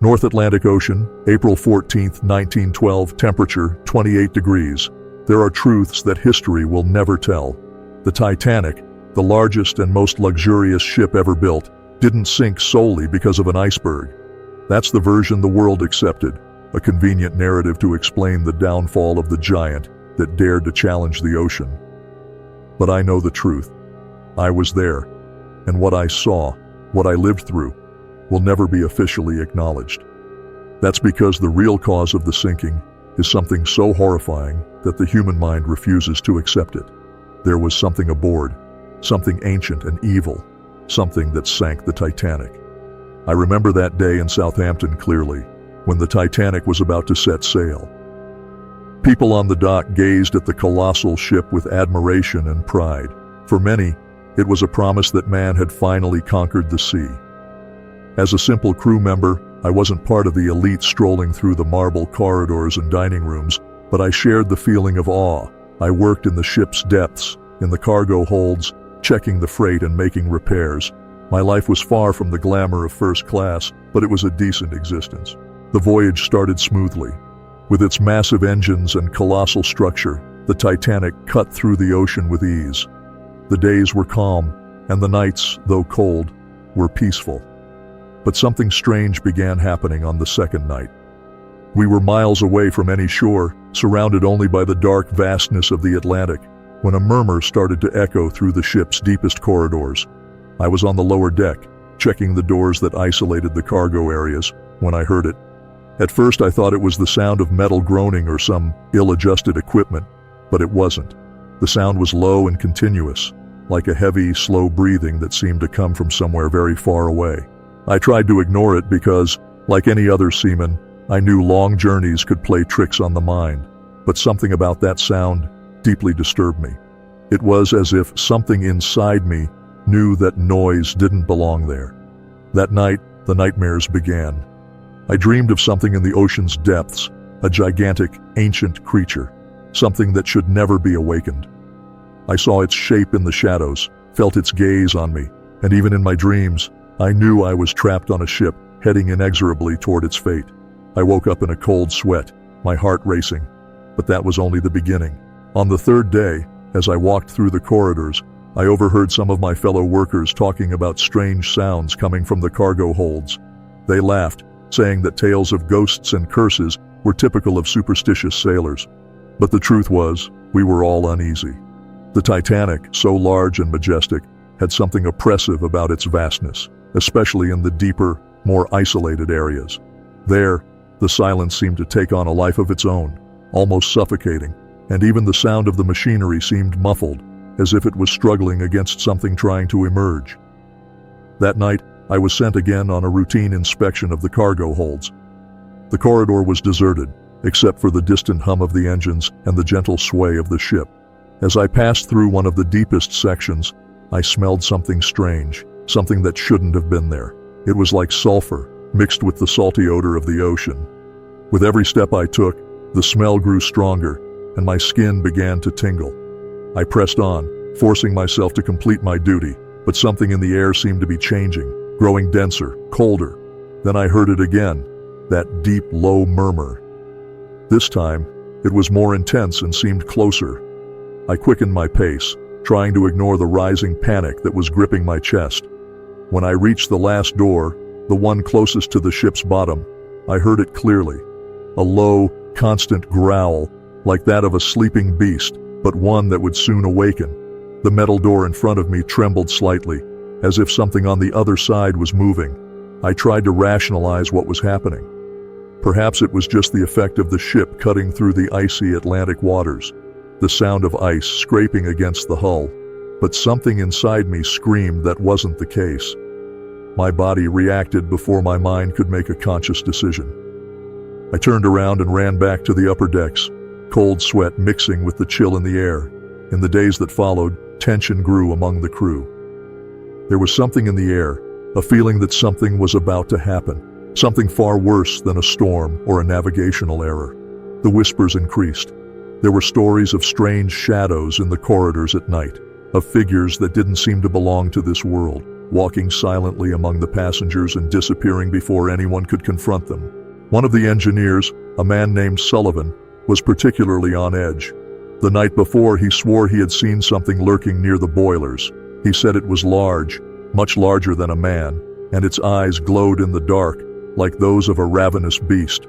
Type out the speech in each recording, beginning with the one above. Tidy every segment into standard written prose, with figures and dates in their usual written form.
North Atlantic Ocean, April 14, 1912, temperature 28 degrees. There are truths that history will never tell. The Titanic, the largest and most luxurious ship ever built, didn't sink solely because of an iceberg. That's the version the world accepted, a convenient narrative to explain the downfall of the giant that dared to challenge the ocean. But I know the truth. I was there, and what I saw, what I lived through, will never be officially acknowledged. That's because the real cause of the sinking is something so horrifying that the human mind refuses to accept it. There was something aboard, something ancient and evil, something that sank the Titanic. I remember that day in Southampton clearly, when the Titanic was about to set sail. People on the dock gazed at the colossal ship with admiration and pride. For many, it was a promise that man had finally conquered the sea. As a simple crew member, I wasn't part of the elite strolling through the marble corridors and dining rooms, but I shared the feeling of awe. I worked in the ship's depths, in the cargo holds, checking the freight and making repairs. My life was far from the glamour of first class, but it was a decent existence. The voyage started smoothly. With its massive engines and colossal structure, the Titanic cut through the ocean with ease. The days were calm, and the nights, though cold, were peaceful. But something strange began happening on the second night. We were miles away from any shore, surrounded only by the dark vastness of the Atlantic, when a murmur started to echo through the ship's deepest corridors. I was on the lower deck, checking the doors that isolated the cargo areas, when I heard it. At first I thought it was the sound of metal groaning or some ill-adjusted equipment, but it wasn't. The sound was low and continuous, like a heavy, slow breathing that seemed to come from somewhere very far away. I tried to ignore it because, like any other seaman, I knew long journeys could play tricks on the mind, but something about that sound deeply disturbed me. It was as if something inside me knew that noise didn't belong there. That night, the nightmares began. I dreamed of something in the ocean's depths, a gigantic, ancient creature, something that should never be awakened. I saw its shape in the shadows, felt its gaze on me, and even in my dreams, I knew I was trapped on a ship, heading inexorably toward its fate. I woke up in a cold sweat, my heart racing. But that was only the beginning. On the third day, as I walked through the corridors, I overheard some of my fellow workers talking about strange sounds coming from the cargo holds. They laughed, saying that tales of ghosts and curses were typical of superstitious sailors. But the truth was, we were all uneasy. The Titanic, so large and majestic, had something oppressive about its vastness, especially in the deeper, more isolated areas. There, the silence seemed to take on a life of its own, almost suffocating, and even the sound of the machinery seemed muffled, as if it was struggling against something trying to emerge. That night, I was sent again on a routine inspection of the cargo holds. The corridor was deserted, except for the distant hum of the engines and the gentle sway of the ship. As I passed through one of the deepest sections, I smelled something strange, something that shouldn't have been there. It was like sulfur, mixed with the salty odor of the ocean. With every step I took, the smell grew stronger, and my skin began to tingle. I pressed on, forcing myself to complete my duty, but something in the air seemed to be changing, growing denser, colder. Then I heard it again, that deep, low murmur. This time, it was more intense and seemed closer. I quickened my pace, trying to ignore the rising panic that was gripping my chest. When I reached the last door, the one closest to the ship's bottom, I heard it clearly. A low, constant growl, like that of a sleeping beast, but one that would soon awaken. The metal door in front of me trembled slightly, as if something on the other side was moving. I tried to rationalize what was happening. Perhaps it was just the effect of the ship cutting through the icy Atlantic waters, the sound of ice scraping against the hull, but something inside me screamed that wasn't the case. My body reacted before my mind could make a conscious decision. I turned around and ran back to the upper decks, cold sweat mixing with the chill in the air. In the days that followed, tension grew among the crew. There was something in the air, a feeling that something was about to happen, something far worse than a storm or a navigational error. The whispers increased. There were stories of strange shadows in the corridors at night, of figures that didn't seem to belong to this world, walking silently among the passengers and disappearing before anyone could confront them. One of the engineers, a man named Sullivan, was particularly on edge. The night before, he swore he had seen something lurking near the boilers. He said it was large, much larger than a man, and its eyes glowed in the dark, like those of a ravenous beast.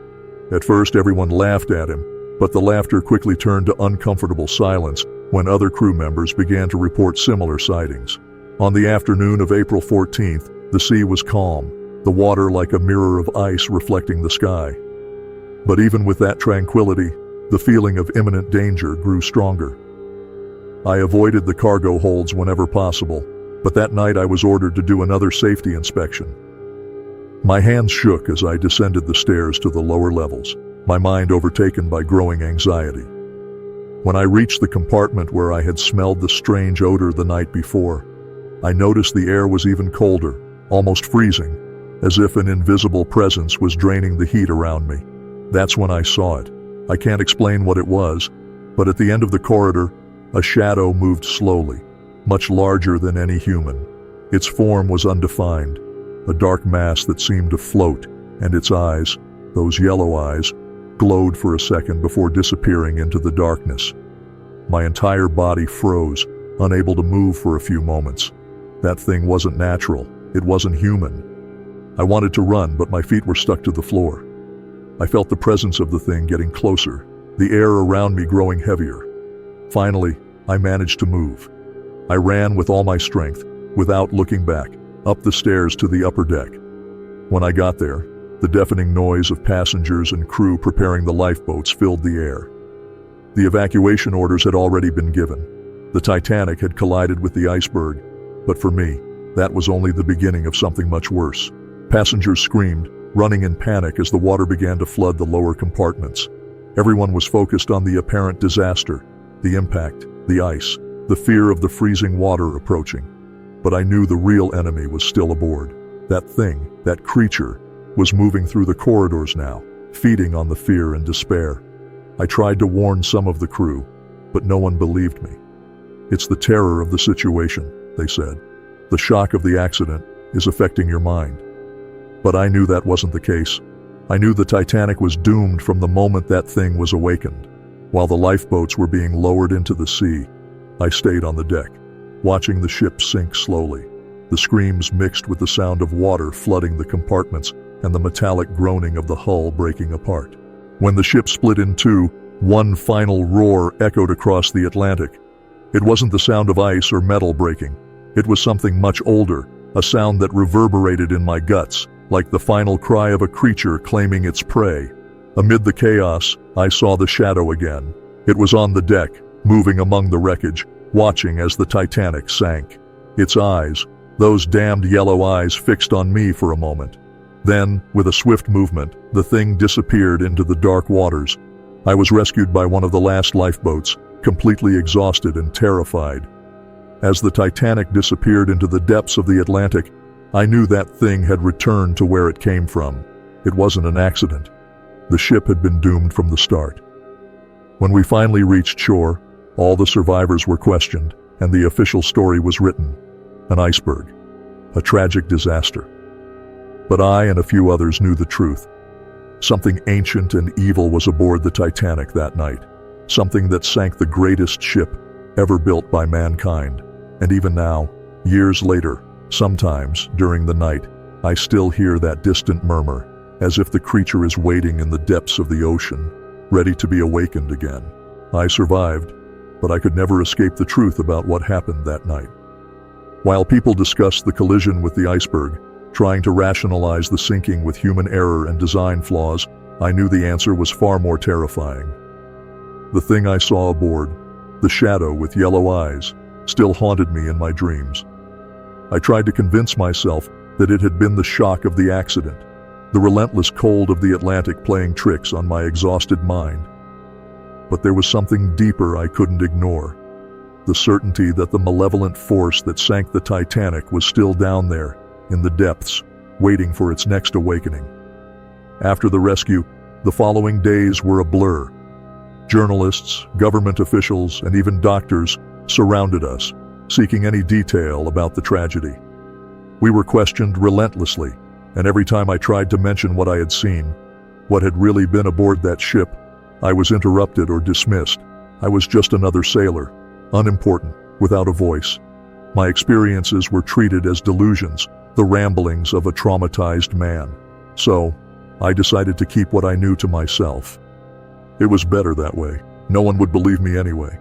At first, everyone laughed at him, but the laughter quickly turned to uncomfortable silence when other crew members began to report similar sightings. On the afternoon of April 14th, the sea was calm, the water like a mirror of ice reflecting the sky. But even with that tranquility, the feeling of imminent danger grew stronger. I avoided the cargo holds whenever possible, but that night I was ordered to do another safety inspection. My hands shook as I descended the stairs to the lower levels, my mind overtaken by growing anxiety. When I reached the compartment where I had smelled the strange odor the night before, I noticed the air was even colder, almost freezing, as if an invisible presence was draining the heat around me. That's when I saw it. I can't explain what it was, but at the end of the corridor, a shadow moved slowly, much larger than any human. Its form was undefined, a dark mass that seemed to float, and its eyes, those yellow eyes, glowed for a second before disappearing into the darkness. My entire body froze, unable to move for a few moments. That thing wasn't natural. It wasn't human. I wanted to run, but my feet were stuck to the floor. I felt the presence of the thing getting closer, the air around me growing heavier. Finally, I managed to move. I ran with all my strength, without looking back, up the stairs to the upper deck. When I got there, the deafening noise of passengers and crew preparing the lifeboats filled the air. The evacuation orders had already been given. The Titanic had collided with the iceberg, but for me, that was only the beginning of something much worse. Passengers screamed, running in panic as the water began to flood the lower compartments. Everyone was focused on the apparent disaster, the impact, the ice, the fear of the freezing water approaching. But I knew the real enemy was still aboard. That thing, that creature, was moving through the corridors now, feeding on the fear and despair. I tried to warn some of the crew, but no one believed me. "It's the terror of the situation," they said. "The shock of the accident is affecting your mind." But I knew that wasn't the case. I knew the Titanic was doomed from the moment that thing was awakened. While the lifeboats were being lowered into the sea, I stayed on the deck, watching the ship sink slowly. The screams mixed with the sound of water flooding the compartments and the metallic groaning of the hull breaking apart. When the ship split in two, one final roar echoed across the Atlantic. It wasn't the sound of ice or metal breaking. It was something much older, a sound that reverberated in my guts, like the final cry of a creature claiming its prey. Amid the chaos, I saw the shadow again. It was on the deck, moving among the wreckage, watching as the Titanic sank. Its eyes, those damned yellow eyes, fixed on me for a moment. Then, with a swift movement, the thing disappeared into the dark waters. I was rescued by one of the last lifeboats, completely exhausted and terrified. As the Titanic disappeared into the depths of the Atlantic, I knew that thing had returned to where it came from. It wasn't an accident. The ship had been doomed from the start. When we finally reached shore, all the survivors were questioned, and the official story was written. An iceberg. A tragic disaster. But I and a few others knew the truth. Something ancient and evil was aboard the Titanic that night. Something that sank the greatest ship ever built by mankind. And even now, years later, sometimes during the night, I still hear that distant murmur, as if the creature is waiting in the depths of the ocean, ready to be awakened again. I survived, but I could never escape the truth about what happened that night. While people discussed the collision with the iceberg, trying to rationalize the sinking with human error and design flaws, I knew the answer was far more terrifying. The thing I saw aboard, the shadow with yellow eyes, still haunted me in my dreams. I tried to convince myself that it had been the shock of the accident, the relentless cold of the Atlantic playing tricks on my exhausted mind. But there was something deeper I couldn't ignore. The certainty that the malevolent force that sank the Titanic was still down there, in the depths, waiting for its next awakening. After the rescue, the following days were a blur. Journalists, government officials, and even doctors surrounded us, seeking any detail about the tragedy. We were questioned relentlessly, and every time I tried to mention what I had seen, what had really been aboard that ship, I was interrupted or dismissed. I was just another sailor, unimportant, without a voice. My experiences were treated as delusions, the ramblings of a traumatized man. So, I decided to keep what I knew to myself. It was better that way. No one would believe me anyway.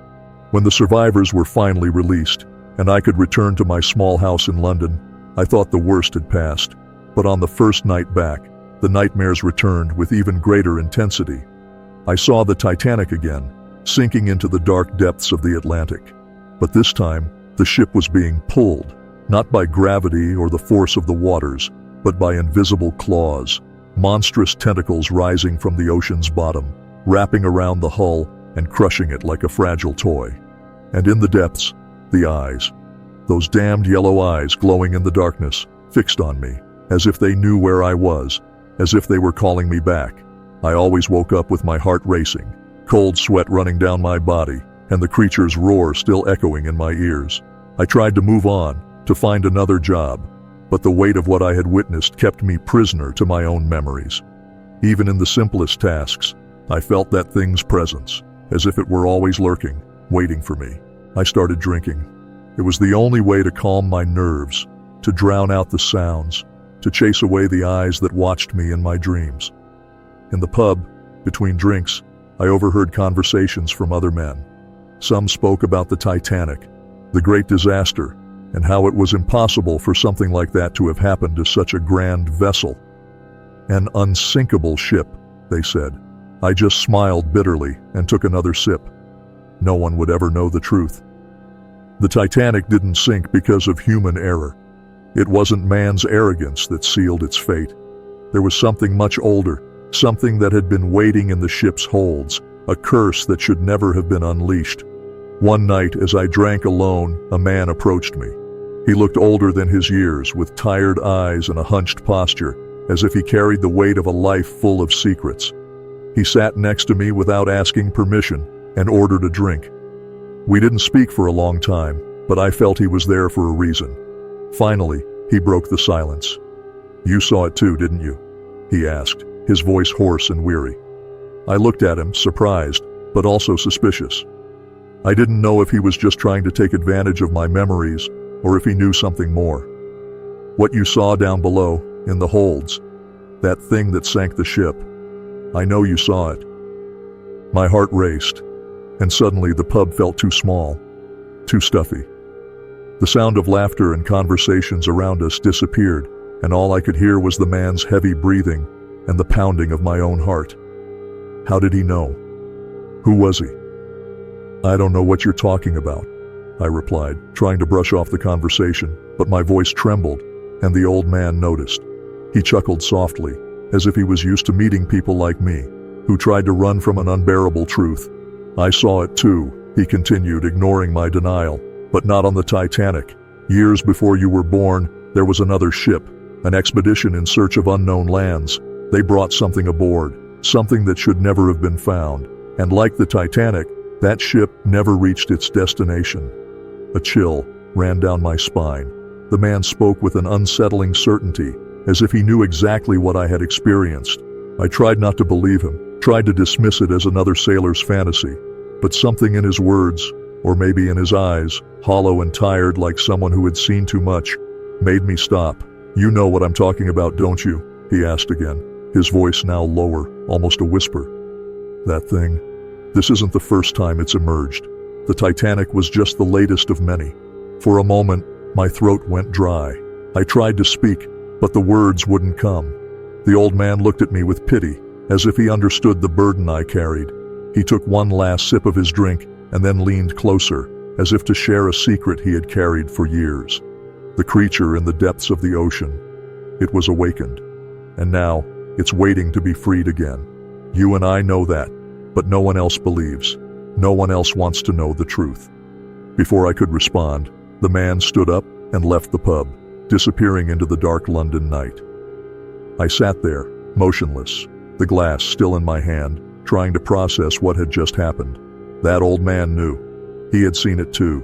When the survivors were finally released, and I could return to my small house in London, I thought the worst had passed. But on the first night back, the nightmares returned with even greater intensity. I saw the Titanic again, sinking into the dark depths of the Atlantic. But this time, the ship was being pulled, not by gravity or the force of the waters, but by invisible claws, monstrous tentacles rising from the ocean's bottom, wrapping around the hull and crushing it like a fragile toy. And in the depths, the eyes. Those damned yellow eyes glowing in the darkness, fixed on me, as if they knew where I was, as if they were calling me back. I always woke up with my heart racing, cold sweat running down my body, and the creature's roar still echoing in my ears. I tried to move on, to find another job, but the weight of what I had witnessed kept me prisoner to my own memories. Even in the simplest tasks, I felt that thing's presence, as if it were always lurking, waiting for me. I started drinking. It was the only way to calm my nerves, to drown out the sounds, to chase away the eyes that watched me in my dreams. In the pub, between drinks, I overheard conversations from other men. Some spoke about the Titanic, the great disaster, and how it was impossible for something like that to have happened to such a grand vessel. An unsinkable ship, they said. I just smiled bitterly and took another sip. No one would ever know the truth. The Titanic didn't sink because of human error. It wasn't man's arrogance that sealed its fate. There was something much older, something that had been waiting in the ship's holds, a curse that should never have been unleashed. One night, as I drank alone, a man approached me. He looked older than his years, with tired eyes and a hunched posture, as if he carried the weight of a life full of secrets. He sat next to me without asking permission and ordered a drink. We didn't speak for a long time, but I felt he was there for a reason. Finally, he broke the silence. "You saw it too, didn't you?" he asked, his voice hoarse and weary. I looked at him, surprised, but also suspicious. I didn't know if he was just trying to take advantage of my memories, or if he knew something more. "What you saw down below, in the holds, that thing that sank the ship. I know you saw it." My heart raced, and suddenly the pub felt too small, too stuffy. The sound of laughter and conversations around us disappeared, and all I could hear was the man's heavy breathing and the pounding of my own heart. How did he know? Who was he? "I don't know what you're talking about," I replied, trying to brush off the conversation, but my voice trembled, and the old man noticed. He chuckled softly, as if he was used to meeting people like me, who tried to run from an unbearable truth. "I saw it too," he continued, ignoring my denial, "but not on the Titanic. Years before you were born, there was another ship, an expedition in search of unknown lands. They brought something aboard, something that should never have been found, and like the Titanic, that ship never reached its destination." A chill ran down my spine. The man spoke with an unsettling certainty, as if he knew exactly what I had experienced. I tried not to believe him, tried to dismiss it as another sailor's fantasy, but something in his words, or maybe in his eyes, hollow and tired like someone who had seen too much, made me stop. "You know what I'm talking about, don't you?" he asked again, his voice now lower, almost a whisper. "That thing? This isn't the first time it's emerged. The Titanic was just the latest of many." For a moment, my throat went dry. I tried to speak, but the words wouldn't come. The old man looked at me with pity, as if he understood the burden I carried. He took one last sip of his drink and then leaned closer, as if to share a secret he had carried for years. The creature in the depths of the ocean. It was awakened, and now it's waiting to be freed again. You and I know that, but no one else believes. No one else wants to know the truth. Before I could respond, the man stood up and left the pub, disappearing into the dark London night. I sat there, motionless, the glass still in my hand, trying to process what had just happened. That old man knew. He had seen it too.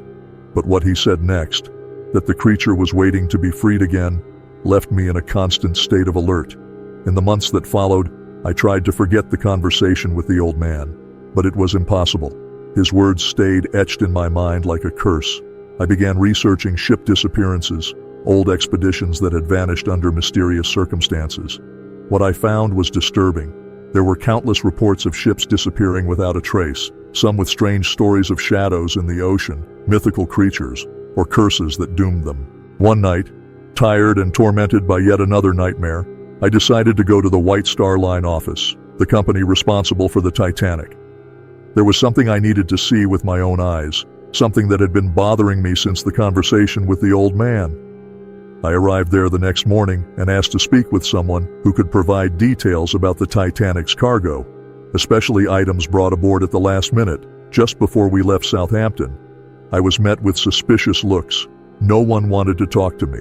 But what he said next, that the creature was waiting to be freed again, left me in a constant state of alert. In the months that followed, I tried to forget the conversation with the old man, but it was impossible. His words stayed etched in my mind like a curse. I began researching ship disappearances, old expeditions that had vanished under mysterious circumstances. What I found was disturbing. There were countless reports of ships disappearing without a trace, some with strange stories of shadows in the ocean, mythical creatures, or curses that doomed them. One night, tired and tormented by yet another nightmare, I decided to go to the White Star Line office, the company responsible for the Titanic. There was something I needed to see with my own eyes, something that had been bothering me since the conversation with the old man. I arrived there the next morning and asked to speak with someone who could provide details about the Titanic's cargo, especially items brought aboard at the last minute, just before we left Southampton. I was met with suspicious looks. No one wanted to talk to me.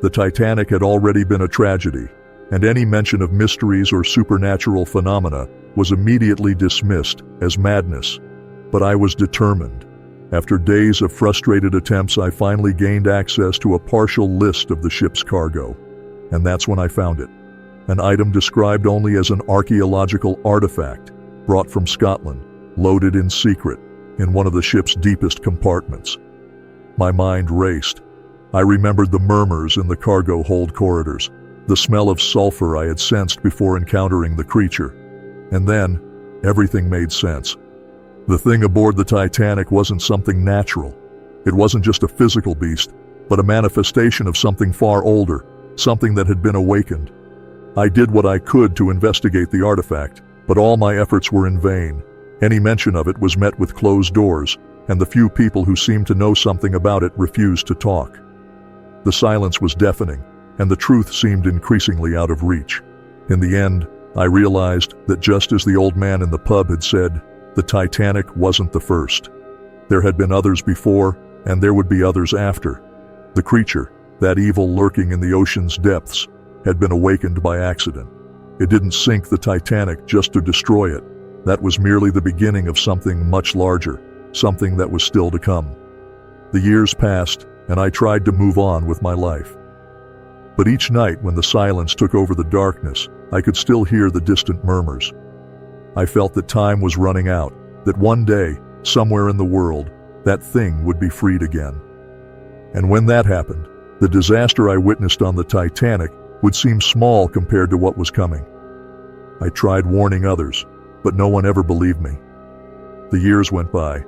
The Titanic had already been a tragedy, and any mention of mysteries or supernatural phenomena was immediately dismissed as madness. But I was determined. After days of frustrated attempts, I finally gained access to a partial list of the ship's cargo. And that's when I found it. An item described only as an archaeological artifact, brought from Scotland, loaded in secret, in one of the ship's deepest compartments. My mind raced. I remembered the murmurs in the cargo hold corridors, the smell of sulfur I had sensed before encountering the creature. And then, everything made sense. The thing aboard the Titanic wasn't something natural. It wasn't just a physical beast, but a manifestation of something far older, something that had been awakened. I did what I could to investigate the artifact, but all my efforts were in vain. Any mention of it was met with closed doors, and the few people who seemed to know something about it refused to talk. The silence was deafening, and the truth seemed increasingly out of reach. In the end, I realized that just as the old man in the pub had said, the Titanic wasn't the first. There had been others before, and there would be others after. The creature, that evil lurking in the ocean's depths, had been awakened by accident. It didn't sink the Titanic just to destroy it. That was merely the beginning of something much larger, something that was still to come. The years passed, and I tried to move on with my life. But each night when the silence took over the darkness, I could still hear the distant murmurs. I felt that time was running out, that one day, somewhere in the world, that thing would be freed again. And when that happened, the disaster I witnessed on the Titanic would seem small compared to what was coming. I tried warning others, but no one ever believed me. The years went by,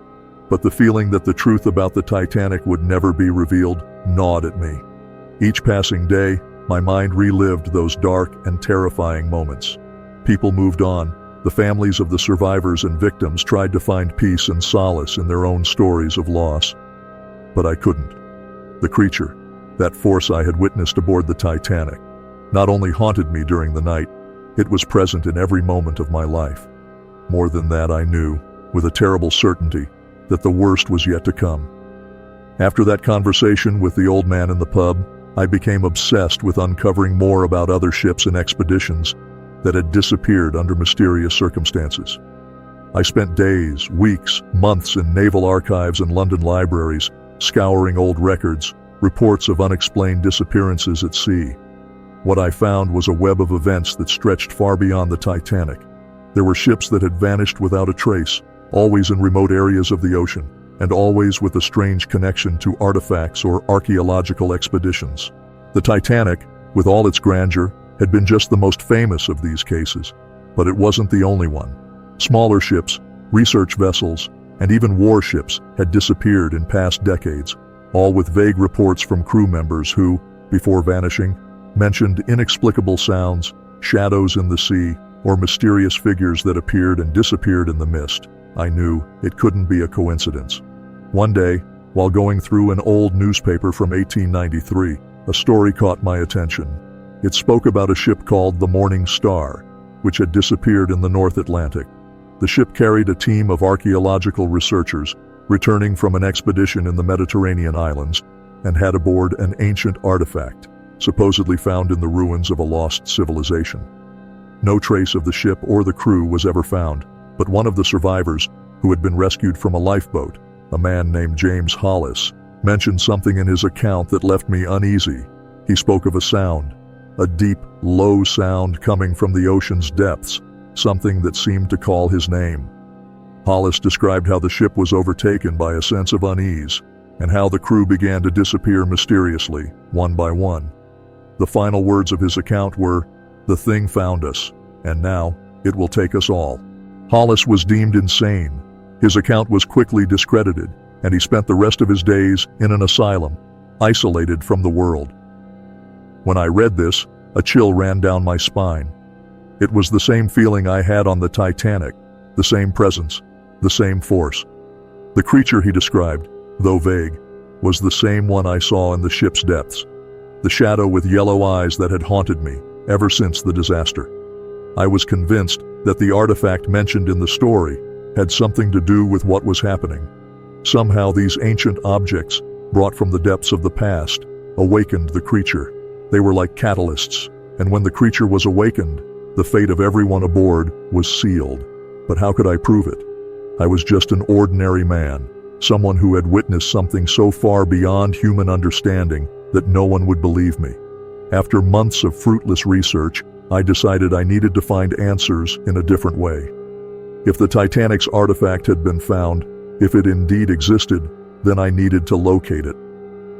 but the feeling that the truth about the Titanic would never be revealed gnawed at me. Each passing day, my mind relived those dark and terrifying moments. People moved on. The families of the survivors and victims tried to find peace and solace in their own stories of loss. But I couldn't. The creature, that force I had witnessed aboard the Titanic, not only haunted me during the night, it was present in every moment of my life. More than that, I knew, with a terrible certainty, that the worst was yet to come. After that conversation with the old man in the pub, I became obsessed with uncovering more about other ships and expeditions that had disappeared under mysterious circumstances. I spent days, weeks, months in naval archives and London libraries, scouring old records, reports of unexplained disappearances at sea. What I found was a web of events that stretched far beyond the Titanic. There were ships that had vanished without a trace, always in remote areas of the ocean, and always with a strange connection to artifacts or archaeological expeditions. The Titanic, with all its grandeur, had been just the most famous of these cases, but it wasn't the only one. Smaller ships, research vessels, and even warships had disappeared in past decades, all with vague reports from crew members who, before vanishing, mentioned inexplicable sounds, shadows in the sea, or mysterious figures that appeared and disappeared in the mist. I knew it couldn't be a coincidence. One day, while going through an old newspaper from 1893, a story caught my attention. It spoke about a ship called the Morning Star, which had disappeared in the North Atlantic. The ship carried a team of archaeological researchers returning from an expedition in the Mediterranean islands and had aboard an ancient artifact, supposedly found in the ruins of a lost civilization. No trace of the ship or the crew was ever found, but one of the survivors, who had been rescued from a lifeboat, a man named James Hollis, mentioned something in his account that left me uneasy. He spoke of a sound, a deep, low sound coming from the ocean's depths, something that seemed to call his name. Hollis described how the ship was overtaken by a sense of unease, and how the crew began to disappear mysteriously, one by one. The final words of his account were, "The thing found us, and now it will take us all." Hollis was deemed insane. His account was quickly discredited, and he spent the rest of his days in an asylum, isolated from the world. When I read this, a chill ran down my spine. It was the same feeling I had on the Titanic, the same presence, the same force. The creature he described, though vague, was the same one I saw in the ship's depths, the shadow with yellow eyes that had haunted me ever since the disaster. I was convinced that the artifact mentioned in the story had something to do with what was happening. Somehow these ancient objects, brought from the depths of the past, awakened the creature. They were like catalysts, and when the creature was awakened, the fate of everyone aboard was sealed. But how could I prove it? I was just an ordinary man, someone who had witnessed something so far beyond human understanding that no one would believe me. After months of fruitless research, I decided I needed to find answers in a different way. If the Titanic's artifact had been found, if it indeed existed, then I needed to locate it.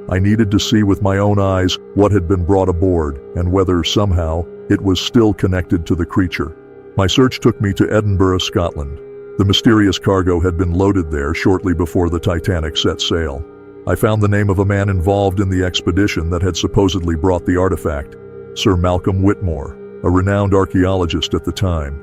I needed to see with my own eyes what had been brought aboard and whether somehow it was still connected to the creature. My search took me to Edinburgh, Scotland. The mysterious cargo had been loaded there shortly before the Titanic set sail. I found the name of a man involved in the expedition that had supposedly brought the artifact, Sir Malcolm Whitmore, a renowned archaeologist at the time.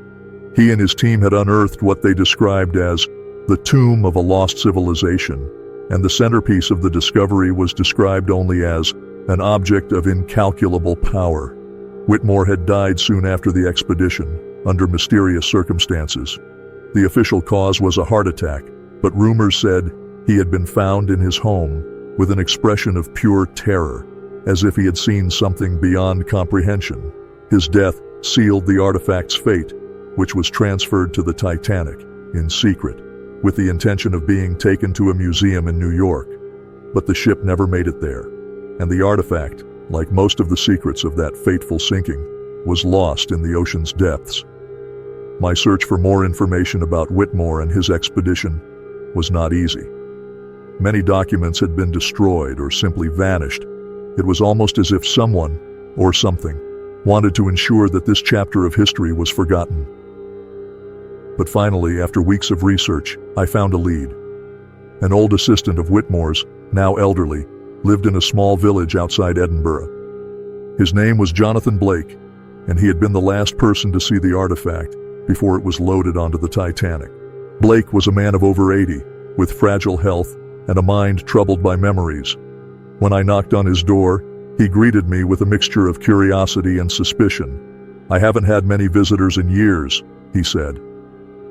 He and his team had unearthed what they described as the tomb of a lost civilization, and the centerpiece of the discovery was described only as an object of incalculable power. Whitmore had died soon after the expedition, under mysterious circumstances. The official cause was a heart attack, but rumors said he had been found in his home with an expression of pure terror, as if he had seen something beyond comprehension. His death sealed the artifact's fate, which was transferred to the Titanic in secret, with the intention of being taken to a museum in New York. But the ship never made it there, and the artifact, like most of the secrets of that fateful sinking, was lost in the ocean's depths. My search for more information about Whitmore and his expedition was not easy. Many documents had been destroyed or simply vanished. It was almost as if someone, or something, wanted to ensure that this chapter of history was forgotten. But finally, after weeks of research, I found a lead. An old assistant of Whitmore's, now elderly, lived in a small village outside Edinburgh. His name was Jonathan Blake, and he had been the last person to see the artifact before it was loaded onto the Titanic. Blake was a man of over 80, with fragile health and a mind troubled by memories. When I knocked on his door, he greeted me with a mixture of curiosity and suspicion. "I haven't had many visitors in years," he said.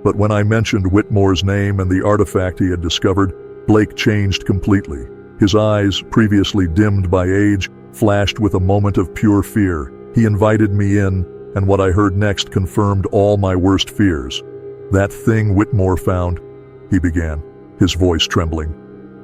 But when I mentioned Whitmore's name and the artifact he had discovered, Blake changed completely. His eyes, previously dimmed by age, flashed with a moment of pure fear. He invited me in, and what I heard next confirmed all my worst fears. "That thing Whitmore found," he began, his voice trembling,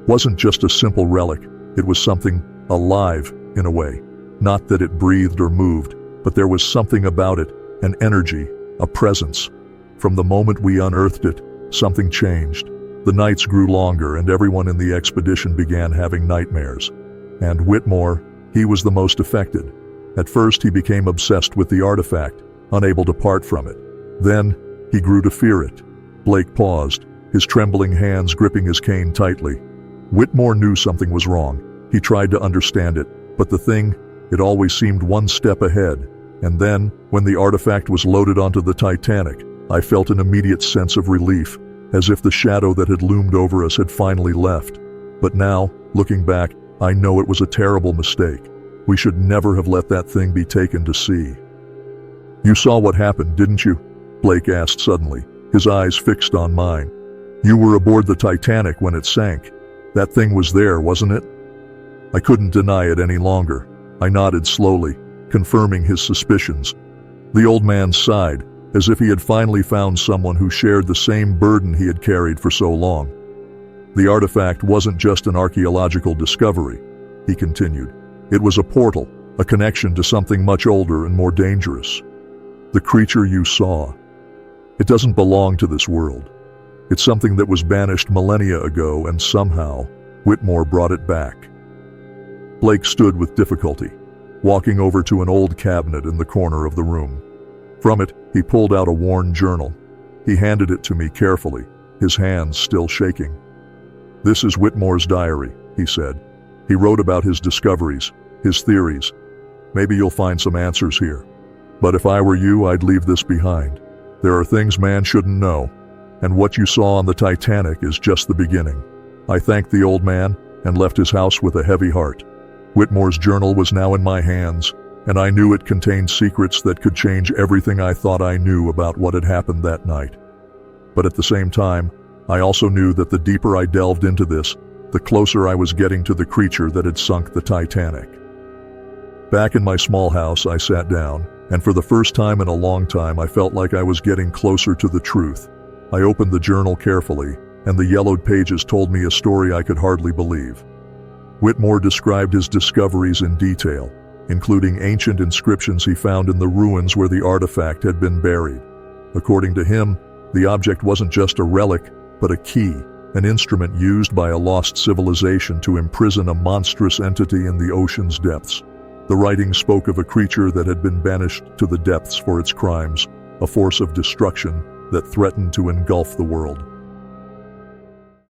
"wasn't just a simple relic. It was something alive, in a way. Not that it breathed or moved, but there was something about it, an energy, a presence. From the moment we unearthed it, something changed. The nights grew longer and everyone in the expedition began having nightmares. And Whitmore, he was the most affected. At first he became obsessed with the artifact, unable to part from it. Then he grew to fear it." Blake paused, his trembling hands gripping his cane tightly. Whitmore knew something was wrong. He tried to understand it, but the thing, it always seemed one step ahead. And then, when the artifact was loaded onto the Titanic, I felt an immediate sense of relief, as if the shadow that had loomed over us had finally left. But now, looking back, I know it was a terrible mistake. We should never have let that thing be taken to sea. "You saw what happened, didn't you?" Blake asked suddenly, his eyes fixed on mine. "You were aboard the Titanic when it sank. That thing was there, wasn't it?" I couldn't deny it any longer. I nodded slowly, confirming his suspicions. The old man sighed, as if he had finally found someone who shared the same burden he had carried for so long. The artifact wasn't just an archaeological discovery, he continued. It was a portal, a connection to something much older and more dangerous. The creature you saw, it doesn't belong to this world. It's something that was banished millennia ago, and somehow Whitmore brought it back. Blake stood with difficulty, walking over to an old cabinet in the corner of the room. From it, he pulled out a worn journal. He handed it to me carefully, his hands still shaking. "This is Whitmore's diary," he said. "He wrote about his discoveries, his theories. Maybe you'll find some answers here. But if I were you, I'd leave this behind. There are things man shouldn't know, and what you saw on the Titanic is just the beginning." I thanked the old man and left his house with a heavy heart. Whitmore's journal was now in my hands, and I knew it contained secrets that could change everything I thought I knew about what had happened that night. But at the same time, I also knew that the deeper I delved into this, the closer I was getting to the creature that had sunk the Titanic. Back in my small house, I sat down, and for the first time in a long time, I felt like I was getting closer to the truth. I opened the journal carefully, and the yellowed pages told me a story I could hardly believe. Whitmore described his discoveries in detail, including ancient inscriptions he found in the ruins where the artifact had been buried. According to him, the object wasn't just a relic, but a key, an instrument used by a lost civilization to imprison a monstrous entity in the ocean's depths. The writing spoke of a creature that had been banished to the depths for its crimes, a force of destruction that threatened to engulf the world.